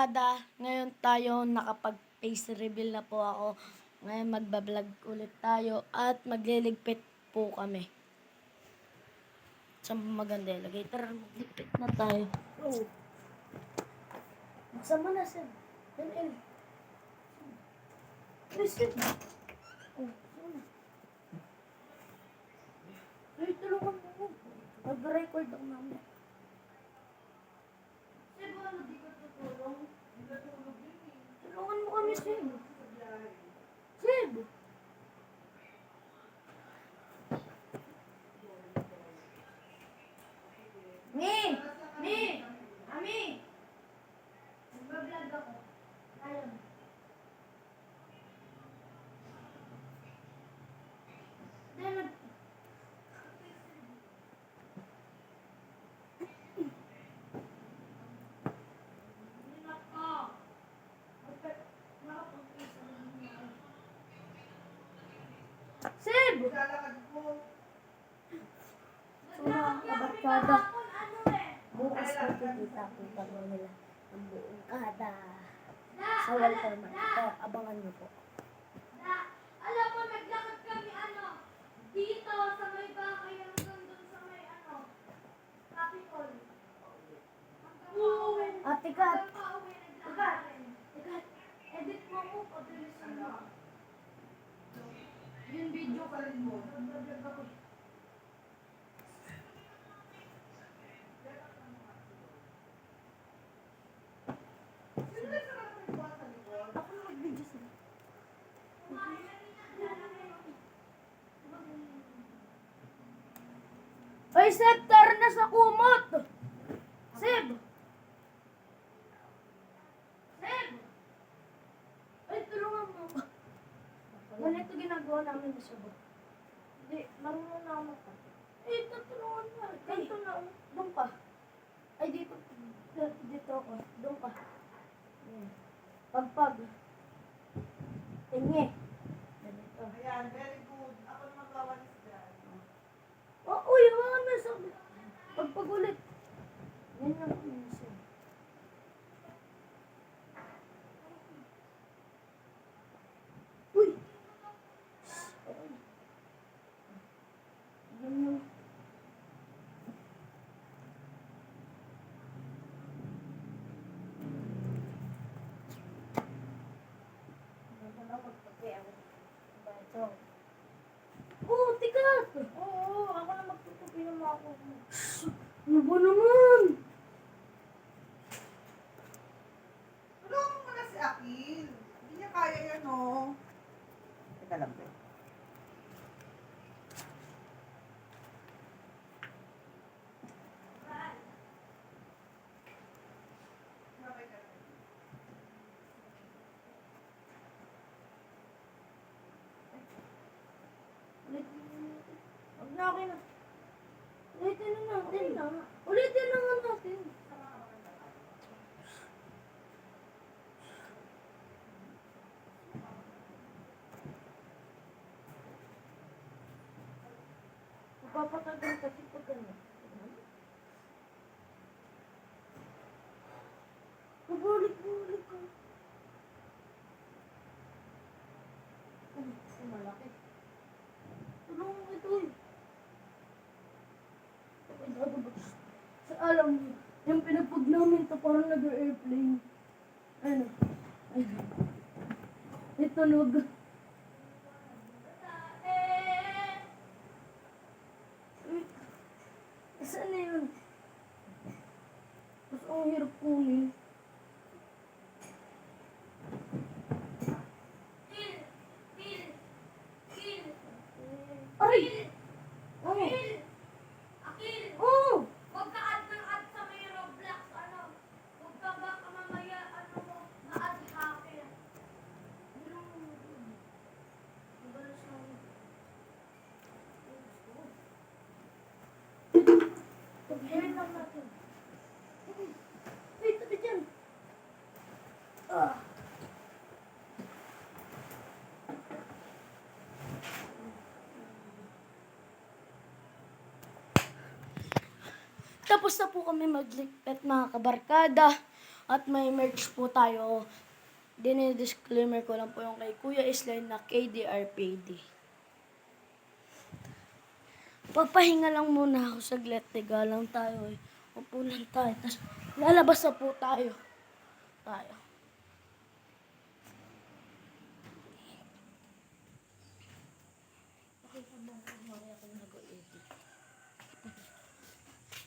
kabarkada, ngayon tayo nakapag-face reveal na po ako. Ngayon magbablog ulit tayo at magliligpit po kami. Saan maganda ilagay? Tara, magligpit na tayo. Oh. Magsama na, Seb. Yan. Seb. Oh, sana. Ay, tulungan mo. Mag-record ako namin. Seb, ano di ka tutulong? Tulungan mo kami, Seb. Seb! Ami! Mag-vlog ako. Ayun. Then, Seb! So mga kabarkada, bukas magkikita mo nila ang buong kada sa Walter Market. Abangan niyo po. Alam mo, naglakad kami dito sa may bahay hanggang doon sa may Capitol. Ate Kat! Edit mo ko, pabilisan mo. Yung video ka rin mo. Nag-vlog ako. Ako na mag-video sila. Ay, Seb! Tara na sa kumot! Seb! Seb! Ay, tulungan mo. Ganito ginagawa namin sa sabot. Hindi, marunong na ako pa. Eh, tutulungan mo. Ganito na ako. Doon ka. Ay, dito. Dito ako. Doon ka. Ayan. Pagpag. Tingi. Ganito. Ayan, very good. Ako naman gawalis dyan. Oh, uy, hawakan na sa... Pagpag ulit. Yan lang ako minsan. Uy! Yan lang. Oh, tikat! Oo, ako na magtutupi ng mga ako. Ano ba naman? Tulungan mo na si Akil. Hindi niya kaya yan, oh. Teka lang, be. Huwag na, okay na. Ulitin na natin. Ulitin na nga natin. Magpapatagal kasi pag ganyan. Mabulik ka. Malaki. Tulungan mo ito eh. Sa alam mo, yung pinagpag namin ito parang nag-airplane. Ano? Ayun. May tunog. Saan na yun? Mas ang hirap kunin. Aray! Oh! Akil! Oh! Huwag ka add ng add sa may Roblox, Huwag ka baka mamaya, ma-add hacker. Pag-hearing lang natin. Wait, tabi dyan. Ah! Tapos na po kami magligpit mga kabarkada. At may merch po tayo. Disclaimer ko lang po yung kay Kuya Island na KDRPD. Pagpahinga lang muna ako saglit. Tiga lang tayo eh. Upo lang tayo. Tapos lalabas na po tayo.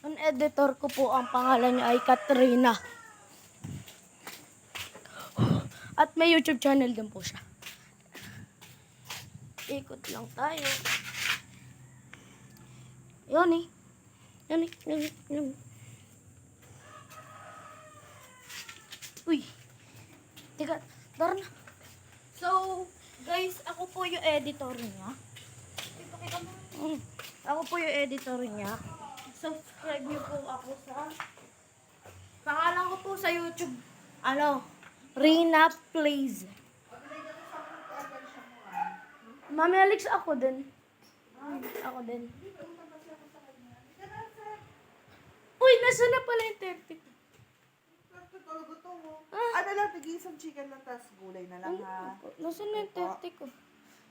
Ang editor ko po, ang pangalan niya ay Katrina. At may YouTube channel din po siya. Ikot lang tayo. Yun eh. Yun. Uy. Teka, tara na. So, guys, ako po yung editor niya. Ako po yung editor niya. Subscribe niyo po ako sa pangalan ko po sa YouTube. Rina Plays. Mami Alex, ako din. Ako din. Uy, nasa na pala yung 30? Tutulog ito mo. Ano lang, tig-isang chicken lang, tapos gulay na lang ha. Nasa na yung 30 ko?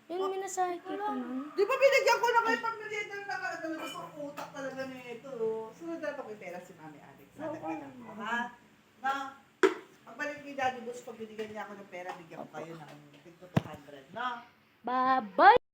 Yun, minasahe kita nun. Di ba binigyan ko na kayo pamilya ng nakakadalawa sa utak talaga nito. Sunod na ito kay pera si Mami Alex. Nadagdagan ko ha. Na, pagbalik ni Daddy Boss, pag binigyan niya ako ng pera, bigyan ko kayo ng 200 na. Bye-bye!